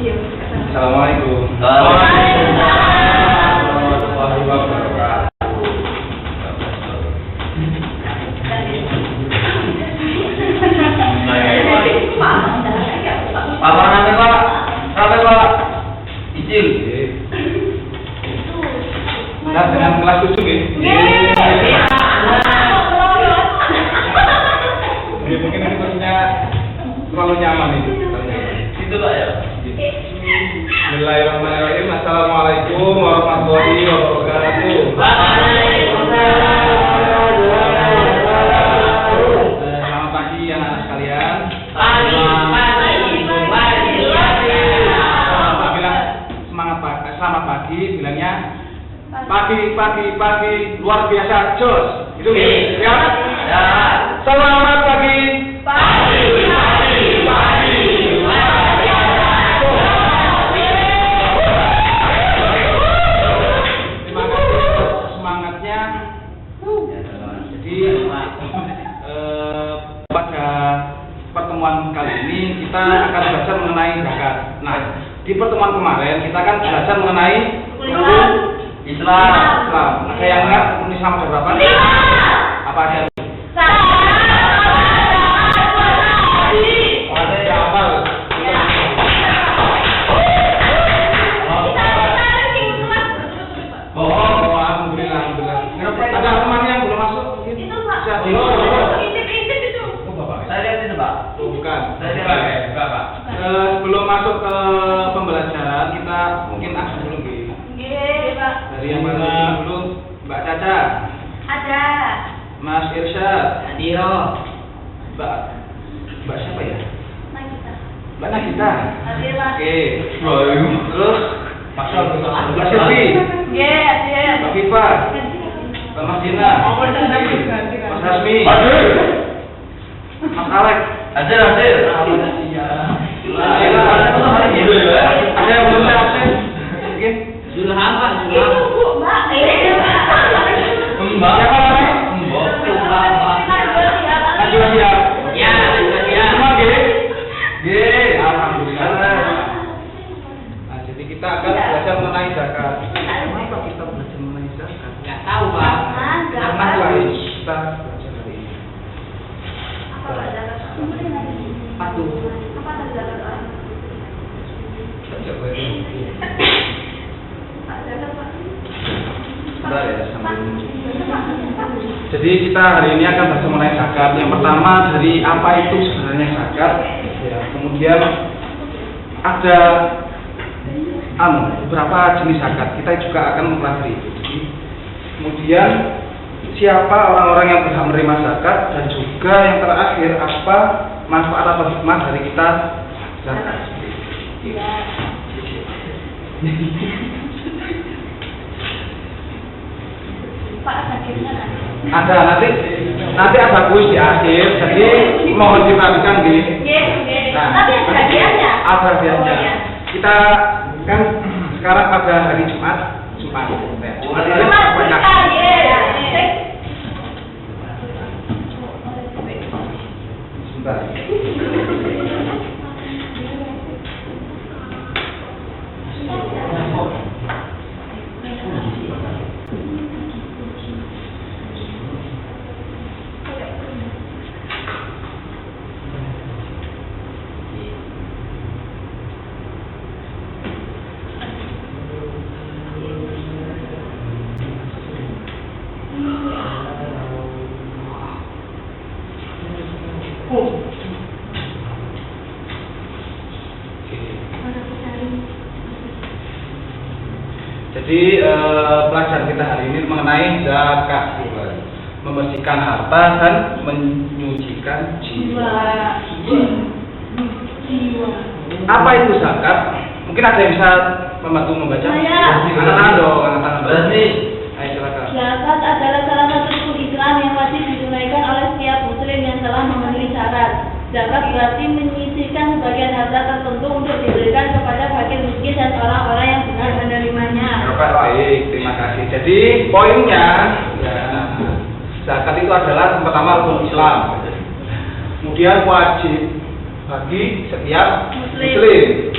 Assalamualaikum. Warahmatullahi wabarakatuh. Apa Pak? Sampai Pak. Izin. Nah, dengan kelas 7 nggih. Ya, mungkin ini maksudnya terlalu nyaman itu. Itu Pak ya. Bismillahirrahmanirrahim. Assalamualaikum warahmatullahi wabarakatuh. Selamat pagi anak-anak sekalian. Selamat pagi, bilangnya pagi luar biasa jos. Itu ya. Selamat pagi. Semangatnya. Jadi pada pertemuan kali ini kita akan belajar mengenai zakat. Nah, di pertemuan kemarin kita kan belajar mengenai Islam. Ada yang ingat rukun Islam ada berapa? Apa aja? Ada yang hafal? Oh, alhamdulillah. Ada teman yang belum masuk? Itu Pak. Intip itu. Saya lihat itu Pak. Bukan. Saya lihat Pak. Sebelum masuk ke pembelajaran kita mungkin absen dulu Pak. Dari yang mana dulu? Mbak Caca. Ada. Mas Irsyad. Adiro. Mbak siapa ya? Nagita. Mbak Nagita. Adila. Oke. Terus Mbak Silvi. Adil. Mbak Viva. Mbak Mas Dina. Mas Hasmi. Mas Alek. Hadir. Ada yang belum saya absen? Oke. Zulham Pak. Itu Mbak. Mbak. Siapa lagi? Mbak. Najwa siap. Ya, Najwa. Semua alhamdulillah. Nah, jadi kita akan belajar mengenai zakat. Kenapa kita belajar mengenai zakat? Enggak tahu Pak. Karena kita belajar hari ini. Aduh. Sebentar ya, sambil. Jadi kita hari ini akan bahas mengenai zakat. Yang pertama dari apa itu sebenarnya zakat. Ya, kemudian ada beberapa jenis zakat. Kita juga akan mempelajari itu. Kemudian siapa orang-orang yang berhak menerima zakat dan juga yang terakhir apa manfaat atau hikmah dari kita zakat. Ada nanti ada kuis di akhir, jadi mohon diperhatikan di. Nah, tapi ada hadiahnya. Ada hadiahnya. Kita kan sekarang pada hari Jumat ini banyak. Sebentar. Jadi pelajaran kita hari ini mengenai zakat, membersihkan harta dan menyucikan jiwa. Apa itu zakat? Mungkin ada yang bisa membantu membaca? Anak-anak dong, berani. Ayo silakan. Zakat adalah salah satu rukun Islam yang wajib ditunaikan oleh setiap muslim yang telah memenuhi syarat. Zakat berarti menyisihkan sebagian harta tertentu untuk diberikan kepada fakir miskin dan orang-orang yang benar menerimanya. Baik, terima kasih. Jadi poinnya, ya, zakat itu adalah yang pertama rukun Islam. Kemudian wajib bagi setiap muslim.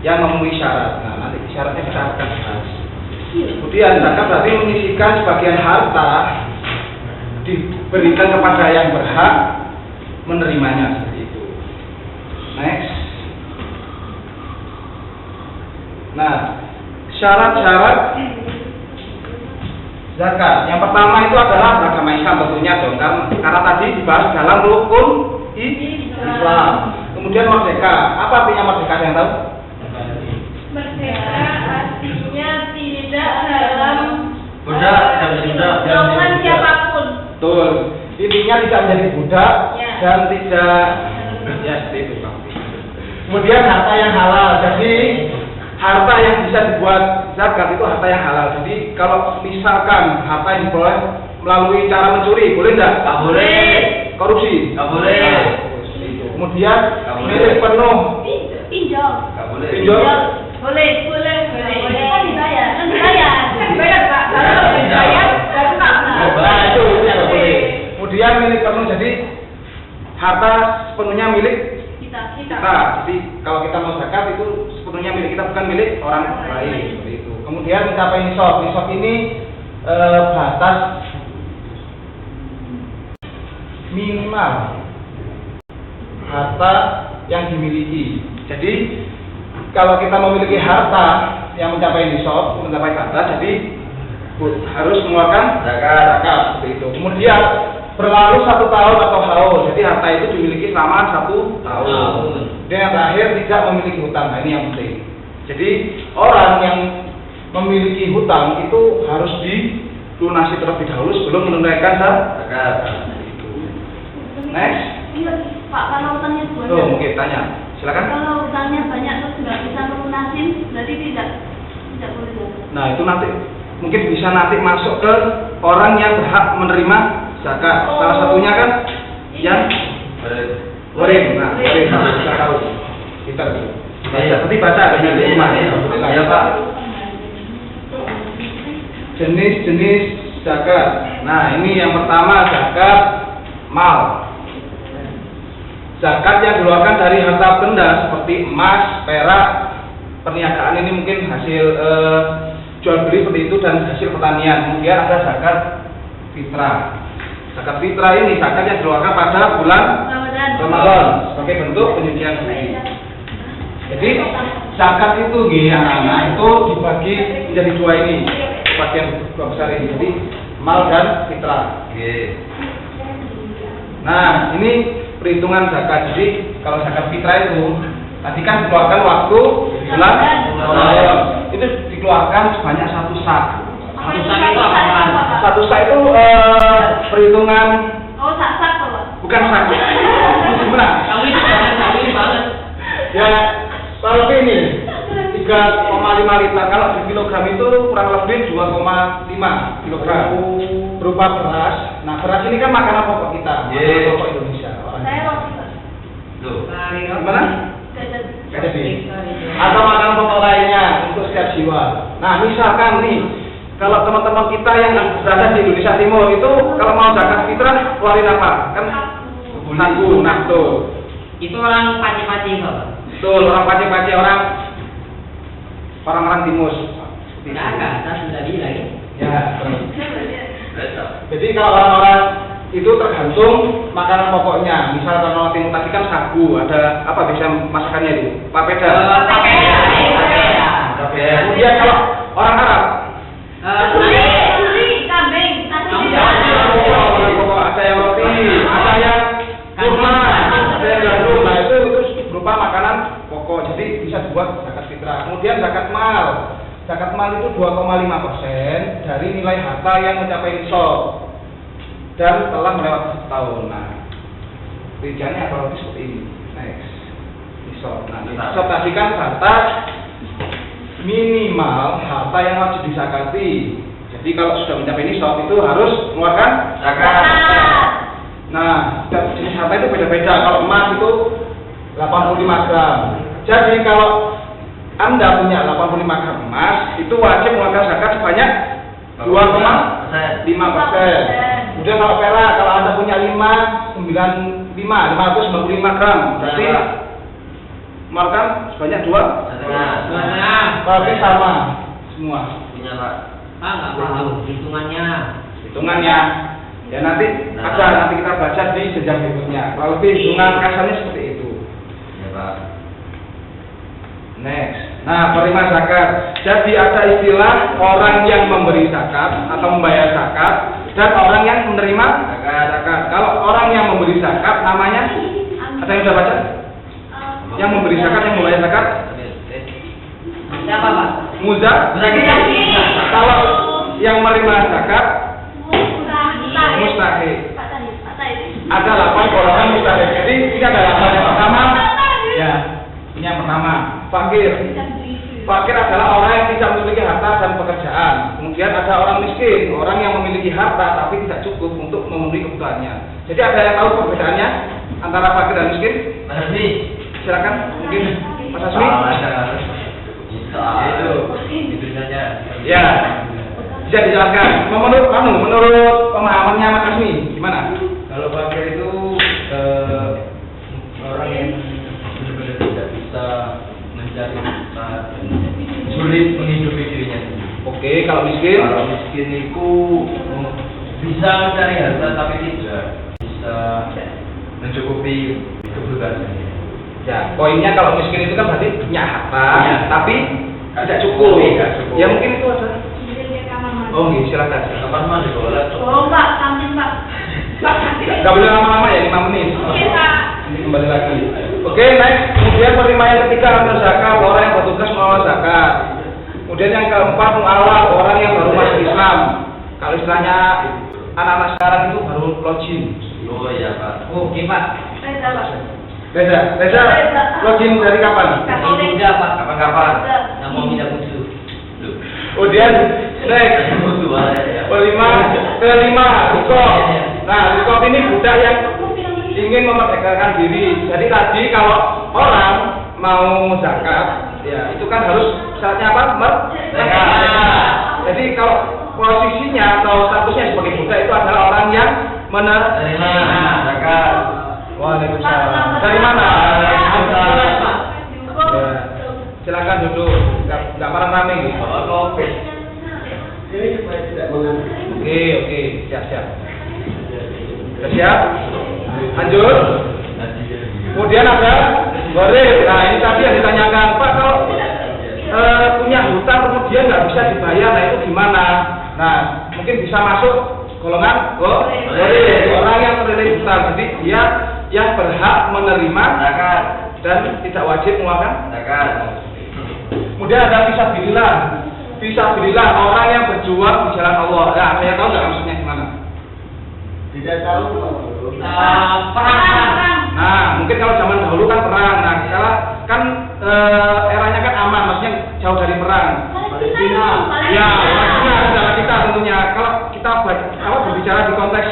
yang memenuhi syarat. Nah, nanti syaratnya kita akan bahas. Kemudian zakat berarti menyisihkan sebagian harta diberikan kepada yang berhak menerimanya, seperti itu. Next. Nah, syarat-syarat zakat. Yang pertama itu adalah beragama Islam tentunya dong, karena tadi dibahas dalam rukun Islam. Kemudian merdeka. Apa artinya merdeka, yang tahu? Merdeka artinya tidak dalam dorongan siapapun. Betul. Intinya tidak menjadi budak Ya. dan tidak seperti itu. Kemudian harta yang halal. Jadi harta yang bisa dibuat zakat itu harta yang halal. Jadi kalau misalkan harta yang diperoleh melalui cara mencuri, boleh enggak? Nggak boleh. Korupsi? Nggak boleh. Nah, seperti itu. Kemudian milik penuh. Pinjol. Nggak boleh. Pinjol? Boleh. Kan dibayar, Pak. Kalau dibayar, baru tak benar. Nah, itu nggak boleh. Kemudian milik penuh, jadi harta sepenuhnya milik Kita. Jadi kalau kita mau zakat itu sepenuhnya milik kita, bukan milik orang lain, seperti itu. Kemudian mencapai nisab. Nisab ini batas minimal harta yang dimiliki. Jadi kalau kita memiliki harta yang mencapai nisab, mencapai batas, jadi harus mengeluarkan zakat, seperti itu. Kemudian berlalu 1 tahun atau haul, jadi harta itu dimiliki selama 1 tahun. Dan yang terakhir tidak memiliki hutang. Nah, ini yang penting. Jadi orang yang memiliki hutang itu harus dilunasi terlebih dahulu sebelum menunaikan zakat. Next. Iya, Pak, kalau hutangnya banyak. Tuh, mungkin tanya. Silakan. Kalau hutangnya banyak terus nggak bisa melunasin, berarti tidak boleh zakat. Nah, itu nanti mungkin bisa nanti masuk ke orang yang berhak menerima zakat. Salah satunya kan yang warim. Nah, warim kita tahu. Kita seperti baca di rumah. Ya, Pak. Jenis-jenis zakat. Nah, ini yang pertama zakat mal. Zakat yang dikeluarkan dari harta benda seperti emas, perak, perniagaan, ini mungkin hasil jual beli seperti itu, dan hasil pertanian. Kemudian ada zakat fitrah. Zakat fitrah ini zakat yang dikeluarkan pada bulan Ramadan sebagai bentuk penyucian diri. Jadi zakat itu anak-anak itu dibagi menjadi 2 ini, bagian 2 besar ini. Jadi mal dan fitrah. Nah, ini perhitungan zakat. Jadi kalau zakat fitrah itu tadi kan dikeluarkan waktu bulan Ramadan. Itu dikeluarkan sebanyak 1 sak. Satu sak itu apa? 1 sak itu perhitungan Sak Pak. bukan sak. Gimana? Kamu ini banget. Ya, kalau ini 3,5 liter. Kalau di kilogram itu kurang lebih 2,5 kilogram berupa beras. Nah, beras ini kan makanan pokok kita, makanan pokok Indonesia. Saya roti, Pak. Tuh. Gimana? Nggak jadi. Atau makanan pokok lainnya untuk setiap jiwa. Nah, misalkan nih, kalau teman-teman kita yang berada di Indonesia Timur itu kalau mau zakat fitrah keluarin apa? Kan sagu, nah tuh. Itu orang paci-paci kok. Betul, orang Pace-Pace, orang Timus. Saya sudah bilang. Ya. Betul. Jadi kalau orang-orang itu tergantung makanan pokoknya. Misal kalau orang Timur tadi kan sagu, ada apa bisa masakannya itu? Papeda. Kemudian kalau orang Arab, Kambing. ada yang roti, ada yang kurma, ada yang gandum. Nah itu berupa makanan pokok. Jadi bisa dibuat zakat fitrah. Kemudian zakat mal. Zakat mal itu 2,5% dari nilai harta yang mencapai nisab dan telah melewati 1 tahun. Nah, rinciannya kurang lebih seperti ini. Next, nisab. Nah, nisab tadi kan harta minimal harta yang wajib disakati. Jadi kalau sudah mencapai nisab itu harus mengeluarkan zakat. Nah, jenis harta itu beda-beda. Kalau emas itu 85 gram. Jadi kalau Anda punya 85 gram emas, itu wajib mengeluarkan zakat sebanyak 2,5%. Kemudian kalau perak, kalau Anda punya 595 gram, berarti mengeluarkan sebanyak 2 Fakir sama semua. Punya Pak. Pak nggak paham hitungannya. Hitungannya ya nanti kita baca di jenjang berikutnya. Kalau lebih hitungan kasarnya seperti itu. Ya Pak. Next. Nah, penerima zakat. Jadi ada istilah orang yang memberi zakat atau membayar zakat dan orang yang menerima zakat. Kalau orang yang memberi zakat namanya, ada yang sudah baca? Yang memberi zakat, yang membayar zakat? Siapa Pak? Muza. Kalau yang menerima zakat, mustahil. Ada 8 golongan mustahil. Jadi ini ada 8 yang pertama. Ya, ini yang pertama. Fakir. Fakir adalah orang yang tidak memiliki harta dan pekerjaan. Kemudian ada orang miskin, orang yang memiliki harta tapi tidak cukup untuk memenuhi kebutuhannya. Jadi ada yang tahu perbedaannya antara fakir dan miskin? Mas Hasmi. Silakan, mungkin Mas Hasmi. Itu saja. Ya, bisa dijelaskan. Menurut pemahamannya Mas Hasmi, gimana? Kalau fakir itu orang yang benar-benar tidak bisa mencari harta dan sulit menghidupi dirinya sendiri. Oke, kalau miskin? Kalau miskin itu bisa mencari harta tapi tidak bisa mencukupi kebutuhan sendiri. Ya, poinnya kalau miskin itu kan berarti punya harta, Ya. tapi tidak cukup. Tidak cukup. Ya mungkin itu ada. Oh, iya, silakan. Kapan mandi boleh? Pak, samping Pak. Gak boleh lama-lama ya, 5 menit. Oke, Pak. Ini kembali lagi. Oke, next. Kemudian penerima yang ketiga ambil zakat, orang yang bertugas mengelola zakat. Kemudian yang keempat mu'alaf, orang yang baru masuk Islam. Kalau istilahnya anak-anak sekarang itu baru login. Oh iya Pak. Oke Pak. Reza, Pak. Reza, login dari kapan? Ini muda Pak. Kapan-kapan? Yang mau minta kudu. Kemudian next. Kelima, Rukop. Nah, Rukop ini budak yang ingin memerdekakan diri. Jadi tadi kalau orang mau zakat, ya itu kan harus syaratnya apa? Merdeka. Jadi kalau posisinya atau statusnya sebagai budak itu adalah orang yang menerima zakat. Waalaikumsalam. Dari mana? Ya. Silakan duduk. Enggak rame gitu. Oke, siap. Sudah siap? Lanjut. Kemudian ada Gorif. Nah ini tadi yang ditanyakan, Pak kalau punya hutang kemudian nggak bisa dibayar, nah itu gimana? Nah mungkin bisa masuk golongan Gorif, orang yang menerima hutang. Jadi dia yang berhak menerima zakat dan tidak wajib mengeluarkan zakat. Kemudian ada fisabilillah, orang yang berjuang di jalan Allah. Nah, saya tahu nggak maksudnya gimana? Tidak tahu. Perang. Nah, mungkin kalau zaman dahulu kan perang. Nah, sekarang kan eranya kan aman, maksudnya jauh dari perang. Ya, Palestina adalah kita tentunya. Kalau kita berbicara di konteks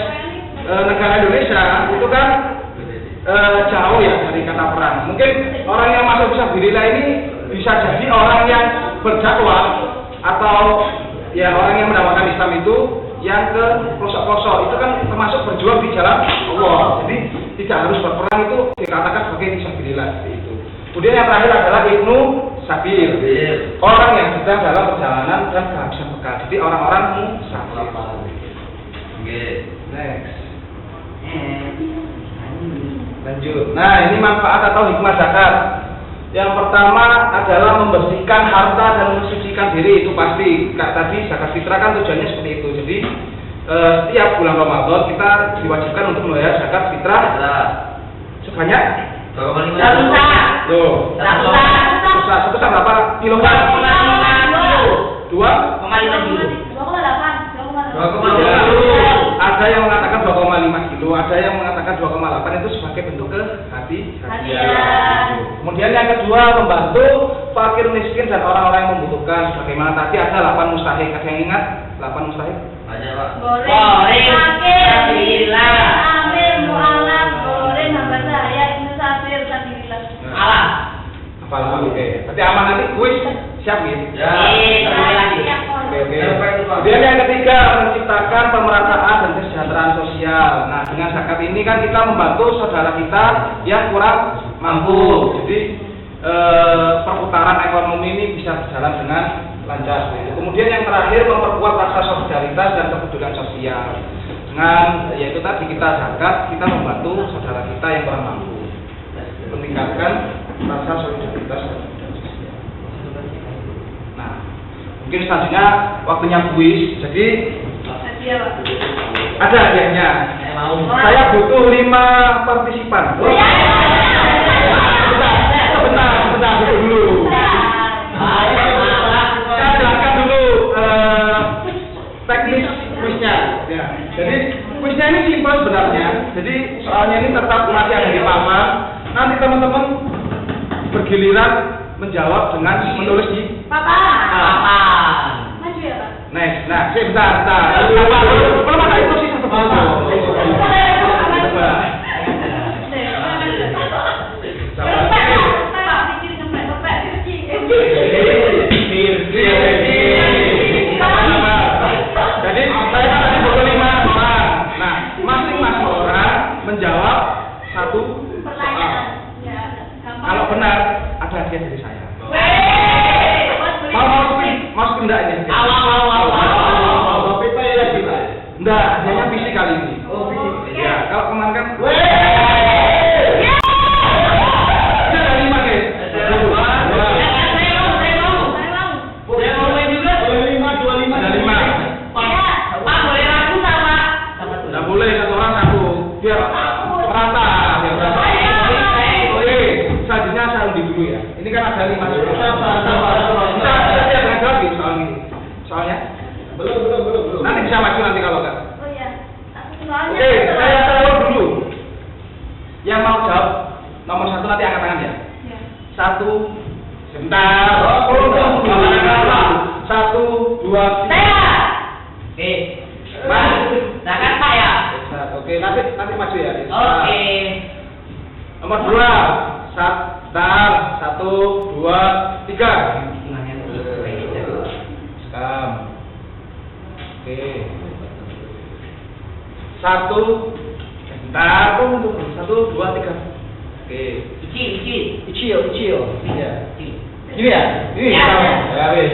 negara Indonesia, itu kan jauh ya dari kata perang. Mungkin orang yang masuk fisabilillah ini bisa jadi orang yang berdakwah atau ya orang yang mendakwakan Islam itu yang ke pelosok-pelosok, itu kan termasuk berjuang di jalan Allah. Jadi tidak harus berperang, itu dikatakan sebagai fisabilillah seperti itu. Kemudian yang terakhir adalah ibnu sabil, orang yang sedang dalam perjalanan dan kehabisan bekal. Jadi orang-orang musafir. Next. Lanjut. Nah, ini manfaat atau hikmah zakat. Yang pertama adalah membersihkan harta dan mensucikan diri, itu pasti. Nah, tadi zakat fitrah kan tujuannya seperti itu. Jadi setiap bulan Ramadan kita diwajibkan untuk membayar zakat fitrah sebanyak 2,5 Loh, satu berapa kilogram? 2,5 kilo. 2,8. Ada yang mengatakan 2,5 kilo, ada yang mengatakan 2,8, itu sebagai bentuk kehati-hatian. Kemudian yang kedua, membantu fakir miskin dan orang-orang yang membutuhkan. Sebagaimana tadi ada 8 mustahik. Ada yang ingat 8 mustahik? Banyak Pak. Goreng, sabilillah, amir, mu'alaf, goreng, hamba sahaya, ibnu sabil, sabilillah. Alah. Hafal, oke. Berarti aman nanti kuis siap gitu. Ya. Oke. Kemudian yang ketiga, menciptakan pemerataan dan kesejahteraan sosial. Nah, dengan zakat ini kan kita membantu saudara kita yang kurang mampu. Jadi perputaran ekonomi ini bisa berjalan dengan lancar. Kemudian yang terakhir, memperkuat rasa solidaritas dan kepedulian sosial. Dengan yaitu tadi kita zakat, kita membantu saudara kita yang kurang mampu, meningkatkan rasa solidaritas dan kepedulian sosial. Nah, mungkin selanjutnya waktunya kuis. Jadi ada hadiahnya. Saya butuh 5 partisipan. Bentar dulu. Saya jelaskan dulu teknis kuisnya. Ya. Jadi kuisnya ini simpel sebenarnya. Jadi soalnya ini tetap masih ada di papan. Nanti teman-teman bergiliran menjawab dengan menulis di Papan. Maju ya, Pak. Nah, sebentar. Belum ada itu sih satu Jadi saya kan ada 25 orang. Nah, masing-masing orang menjawab satu Pertanyaan. Ya, gampang. Kalau benar ada hadiah dari saya. Wey. Mau enggak ini? Awal. Kita ya kita. Enggak, hanya fisik kali ini. Oh, fisik. Ya, kalau kemarin kan ini kan ada 5 soalnya belum nanti bisa maju nanti kalau enggak. Oh iya. Soalnya Oke, saya taruh dulu. Yang mau jawab nomor 1 nanti angkat tangan ya. Ya. 1 sebentar. 1 2 3. Oke. Mas, zakat Pak ya? Oke, nanti maju ya. Oke. Nomor 2. Sebentar. 1 2 3. Sekam. Oke. 1 sebentar. 1 2 3. Oke. Icil. Ya. Gini ya? Ini Ya. ya wis.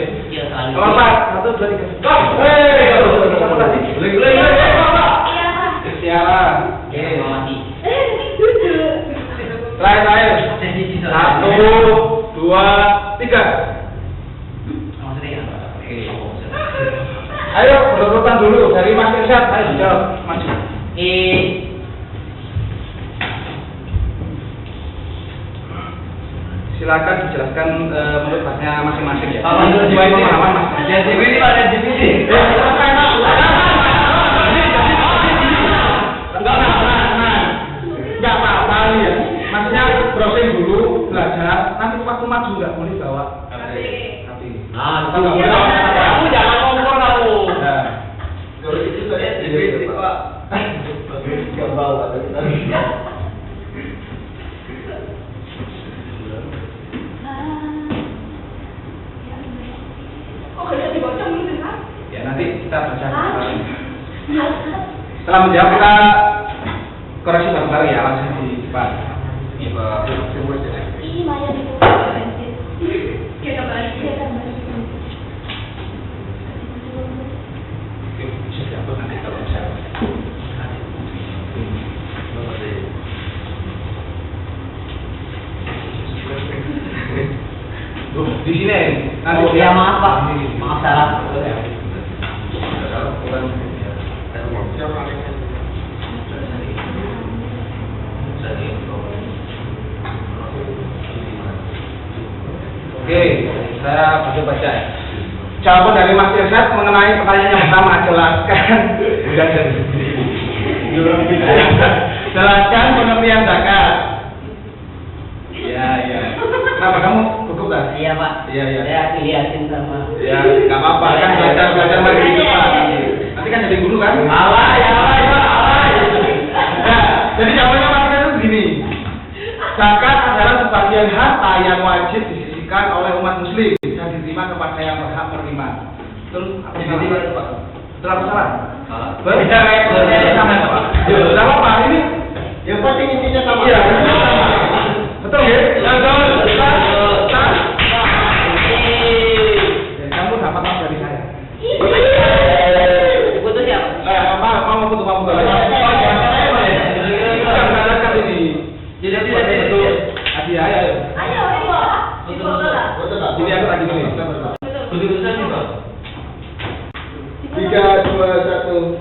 Nomor 4. 1 2 3. Stop. Siapa tadi? Boleh. Iya, Pak. Tiara. Oke. Duduk. Terakhir. 1 2 3. Ayo berurutan dulu dari Mas Irsyad. Ayo jawab, maju. Silakan dijelaskan menurut bahasnya masing-masing ya. Sesuai pemahaman Mas. Ini ada DVD. Enggak apa-apa ya. Maksudnya browsing dulu, belajar, nanti waktu maju enggak boleh bawa HP. Nah, Kita nggak boleh bawa HP. kamu jangan ngomong kamu. Nah, Kalau itu saya DVD Pak. Enggak bawa ya nanti kita baca. Setelah menjawab kita koreksi bareng-bareng ya, langsung di depan. Iya Pak. Ih, Maya di Kita balik. Bisa diatur nanti kalau bisa. Di sini nanti Oh ya maaf Pak. Maaf salah. Oke, saya baca. Jawaban dari Mas Irsyad mengenai pertanyaan yang pertama, jelaskan pengertian zakat. Iya. Kenapa kamu gugup kan? Iya Pak. Iya. Saya dilihatin sama. Ya, nggak apa-apa kan belajar lagi di depan. Nanti kan jadi guru kan? Alay. Nah, jadi jawabannya Mas Irsyad itu begini. Zakat adalah sebagian harta yang wajib disisihkan oleh umat muslim dan diterima kepada yang berhak menerima. Betul apa salah? Betul apa salah? Salah. Betul sama Pak. Betul apa ini? Yang penting intinya sama. Iya, betul ya? Betul. Ini aku lagi nih. Keputusan nih Pak. 3, 2, 1.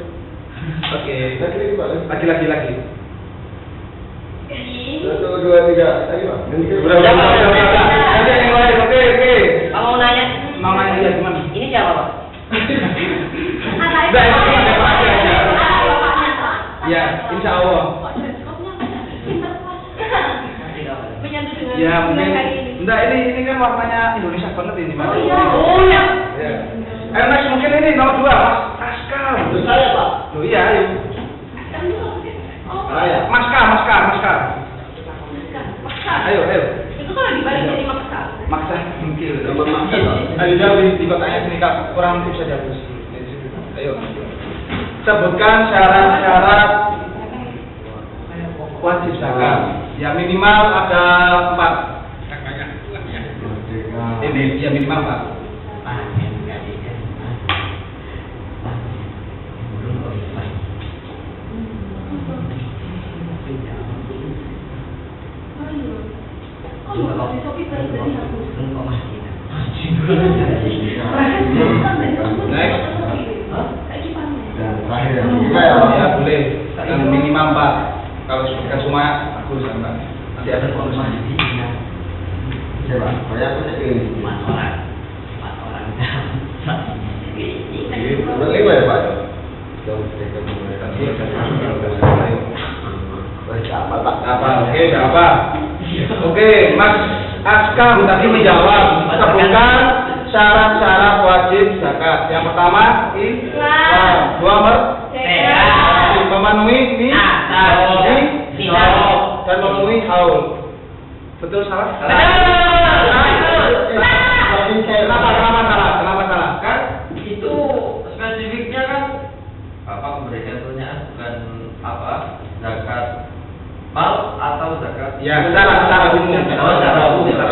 Oke. Lagi. Lagi. 1, 2, 3. Lagi Pak. Udah. Nanti yang lain. Oke. Pak mau nanya. Mau nanya ya gimana? Ini siapa Pak? Udah, aja. Ya, insya Allah. Menyatu dengan Ya mungkin. hari ini. Enggak, ini kan warnanya Indonesia banget ini, Mas. Oh iya. Oh ya. Ya. Next mungkin ini nomor 2, Mas Askam. Itu saya Pak. Loh iya, ayo. Saya. Maskar. Ayo. Itu kalau dibalik jadi maksa. Maksa mungkin. Nomor maksa, Pak. Ayo jauh di kotaknya sini Kak, kurang bisa dihapus. Ayo. Sebutkan syarat-syarat wajib zakat. Ya minimal ada 4. Ini ya minimal 4. Next. Terakhir ya. Ya boleh. Yang minimal 4. Kalau sebutkan semua bagus Mbak. Nanti ada bonus. Siapa? Saya punya ini. 4 orang. Nomor 5 ya Pak. Siapa Pak? Apa? Oke, siapa? Oke, Mas Askam tadi menjawab. Sebutkan syarat-syarat wajib zakat. Yang pertama, Islam. 2, memenuhi ini, dan memenuhi haul. Betul salah? Kenapa salah? Kan itu spesifiknya kan Bapak memberikan pertanyaan bukan apa zakat mal atau zakat Ya, secara umum. Oh, secara umum. Nggak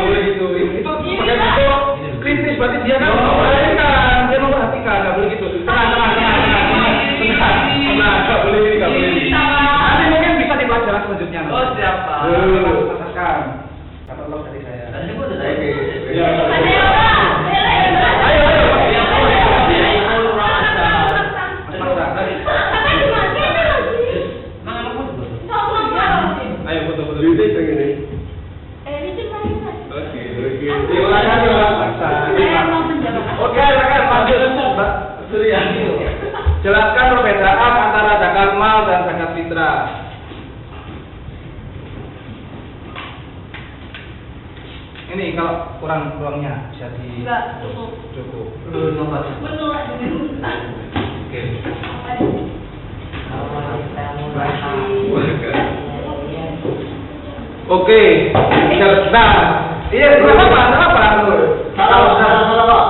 boleh gitu. Itu kritis berarti dia kan memperhatikan, nggak boleh gitu. Tenang, nggak boleh ini. Nanti mungkin bisa dipelajari selanjutnya. Oh, siap, Pak. Mas Askam, dapat lo dari saya. Tadi gua udah tanya. Ya. Ayo foto. Duitnya yang ini. Terima kasih Mas Askam. Oke, silakan lanjut Mbak Suryani. Jelaskan perbedaan antara zakat mal dan zakat fitrah. Ini kalau kurangnya bisa di Enggak, cukup. Oke. Oke. Nah, iya, kenapa Nur? Salah Pak.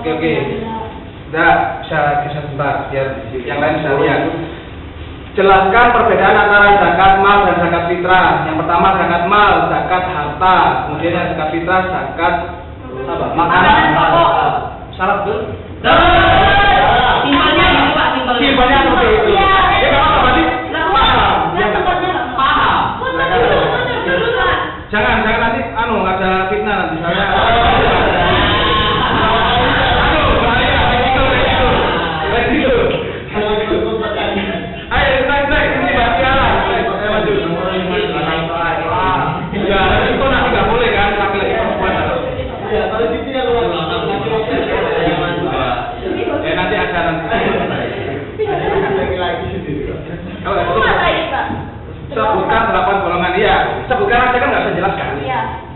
Oke. Nah, bisa sebentar biar yang lain bisa lihat. Jelaskan perbedaan antara zakat mal dan zakat fitrah. Yang pertama zakat mal, zakat harta. Kemudian yang zakat fitrah, zakat apa? Makanan. Salah betul? Simpelnya gitu Pak, Simpelnya seperti itu. Ya nggak apa-apa berarti paham. Ya nggak Paham. Jangan ada fitnah nanti saya. Sebutkan 8 golongan dia. Sebutkan aja kan nggak bisa jelaskan. Iya.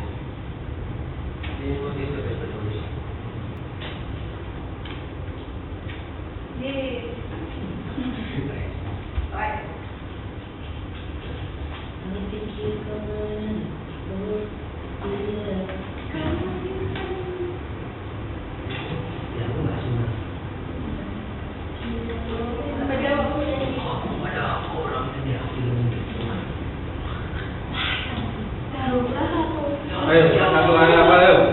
Ayo, satu hari apa ayo?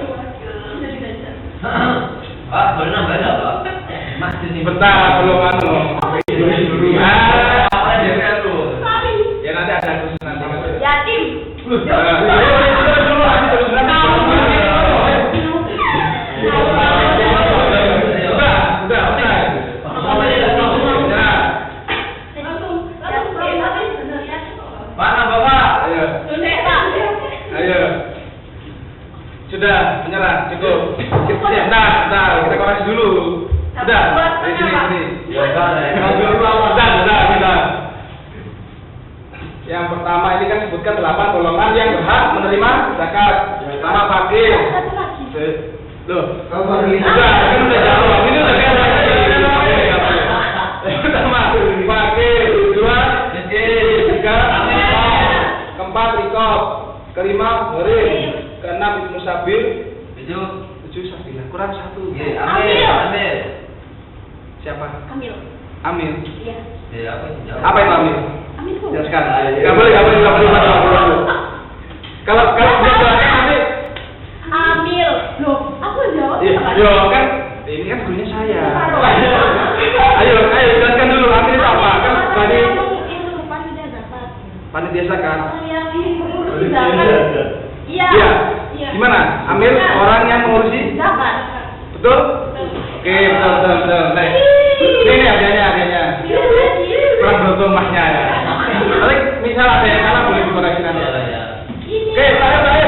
Pak, boleh nambah nggak Pak? Bentar, belum Apa jadi tuh? Ya nanti ada khusus nanti. Yatim. Mana Bapak? Ayo. Sudah, Pak. Ayo. Sudah, menyerah, cukup. Nah, kita koreksi dulu. Sudah, dari sini. Sudah. Yang pertama ini kan sebutkan 8 golongan yang berhak menerima zakat. Pertama fakir. Satu lagi. Loh, Kamu baru lihat. kan udah jawab. Ini udah kayak yang pertama fakir, kedua miskin, ketiga keempat rikob, kelima gharib, keenam ibnu sabil, tujuh sabilah, kurang satu. Ambil. Siapa? Amil. Amil. Iya. Apa itu Amil? Amil tuh. Jelaskan. Nggak boleh. Kalau dia jelaskan nanti. Amil. Loh, aku jawab. Yo kan, ini kan gurunya saya. Ayo jelaskan dulu Amil itu apa? Kan tadi Itu panitia zakat. panitia zakat. Yang mengurusi zakat. Iya. Iya. Gimana? Amil orang yang mengurusi Zakat. betul? Oke, betul. Baik. Ini adanya. Kurang beruntung masnya ya. Tapi misal ada yang salah boleh dikoreksi nanti. Oke, terakhir.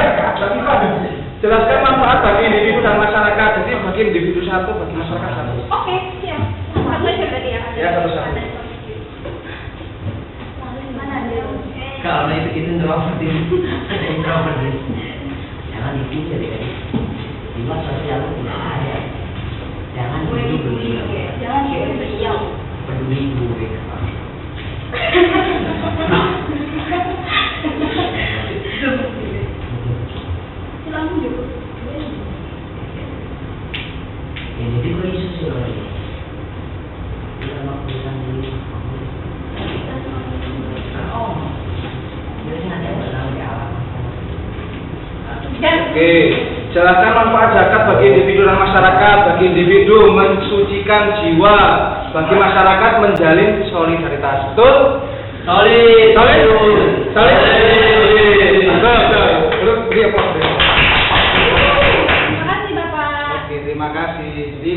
Jelaskan manfaat bagi individu dan masyarakat. Jadi bagi individu satu, bagi masyarakat satu. Oke, siap. Satu aja berarti ya. Ya, satu-satu. Mana dia? Kalau itu introvert jangan dipikir ya. Di luar sosial tidak ada. Jangan peduli. Jangan beliau. Peduli gue. Silakan dulu. Ini di Yesus sih loh. Kita mau pesan dulu. Oh. Jadi nanti ada tahu di alam. Oke, jelaskan manfaat zakat bagi individu dan masyarakat. Bagi individu mensucikan jiwa, bagi masyarakat menjalin solidaritas. Betul? Solid. Betul. Terus beri aplaus. Terima kasih Bapak. Oke, terima kasih. Jadi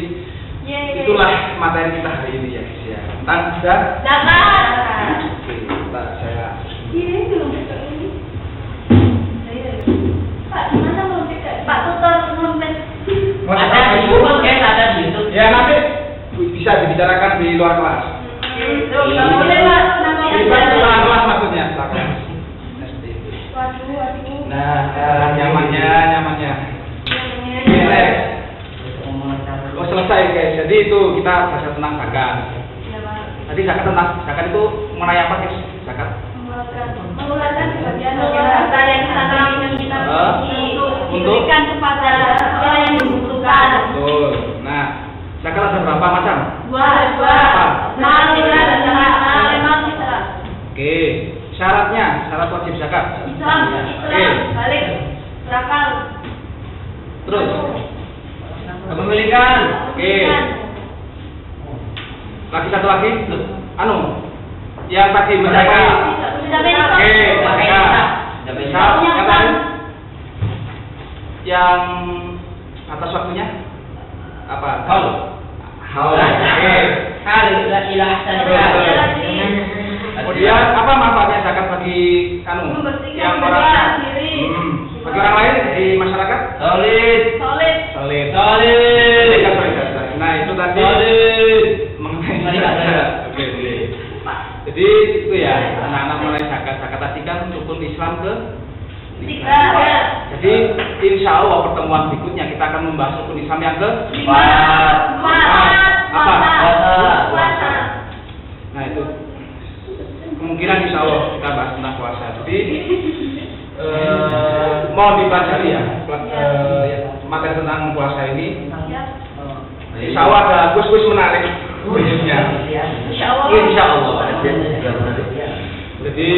Yeay. itulah materi kita hari ini ya, guys ya. Tentang Zakat. Oke, bentar, saya. Ini belum bisa ini. Pak, gimana mau kita? Pak tutor ngomong. Ada di YouTube guys, ada di YouTube. Ya nanti bisa dibicarakan di luar kelas. Boleh Pak, namanya Di aja. setelah kelas maksudnya, setelah kelas. Waduh. Nah, nyamannya. Relax. Oh selesai guys. Jadi itu kita bahas tentang zakat. Ya Pak. Tadi zakat itu mengenai apa guys? Zakat. Mengeluarkan sebagian harta yang kita miliki Untuk? diberikan kepada orang yang membutuhkan. Betul. Nah, zakat ada berapa macam? Dua. Mal, fitrah, dan zakat. Memang fitrah. Oke. Syarat wajib zakat. Islam, balik, berakal. Terus. Kepemilikan. Oke. Lagi satu lagi. Yang tadi mencapai. Oke. Zakat. Yang tadi. Yang atas waktunya apa? Haul. Oke. Kemudian apa manfaatnya zakat bagi yang orang diri. bagi orang lain di masyarakat? Solid. Solid. Nah itu tadi mengenai zakat. Oke. Jadi itu ya anak-anak mulai zakat tadi kan rukun Islam ke 3. Jadi insya Allah pertemuan berikutnya kita akan membahas rukun Islam yang ke 5. Puasa. Nah itu kemungkinan insya Allah kita bahas tentang puasa. Jadi mohon dipelajari ya materi tentang puasa ini. Insya Allah ada kuis-kuis menarik berikutnya. Insya Allah. Jadi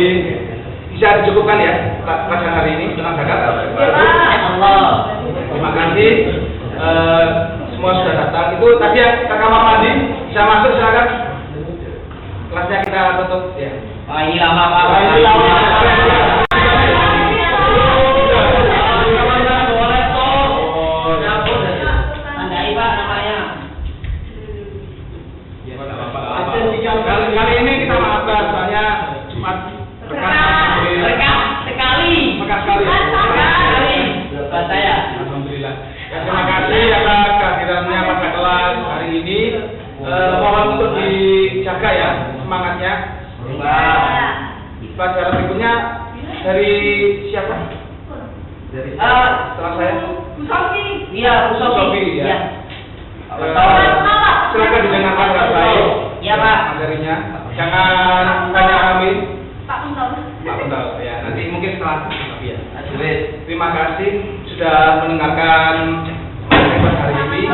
bisa dicukupkan ya pelajaran hari ini tentang zakat. Terima kasih. Semua sudah datang. Itu tadi yang ke kamar mandi bisa masuk silakan. tutup ya. Wah, ini lama Pak. Wah, ini lama. Tandai Pak namanya. Ya, Pak, nggak apa-apa. Kali ini kita maafkan soalnya Jumat Berkah sekali. Berkah sekali. Sekali. Buat saya. Alhamdulillah. Ya, terima kasih atas kehadirannya pada kelas hari ini. Mohon untuk dijaga ya semangatnya. Pelajaran berikutnya dari siapa? Dari setelah saya. Iya, Bu Sofi. Ya. Iya. Silakan didengarkan dengan baik. Iya, Pak. Materinya. Jangan tanya amin. Pak Pendol. Pak Pendol. Ya, nanti mungkin setelah tapi ya. Terima kasih sudah mendengarkan materi hari ini.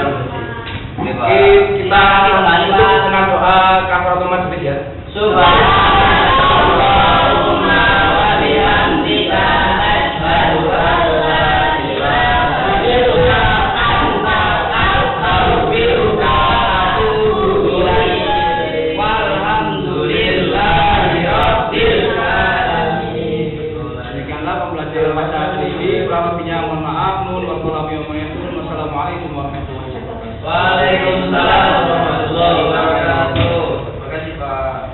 Mungkin kita tutup dengan doa kafaratul majelis ya. Subhanallahumma wa bihamdika asyhadu an la ilaha illa anta astaghfiruka wa atubu ilaik. Walhamdulillahi rabbil alamin. Demikianlah pembelajaran pada hari ini. Kurang lebihnya mohon maaf. Wassalamualaikum warahmatullahi wabarakatuh. Waalaikumsalam warahmatullahi wabarakatuh. Terima kasih Pak.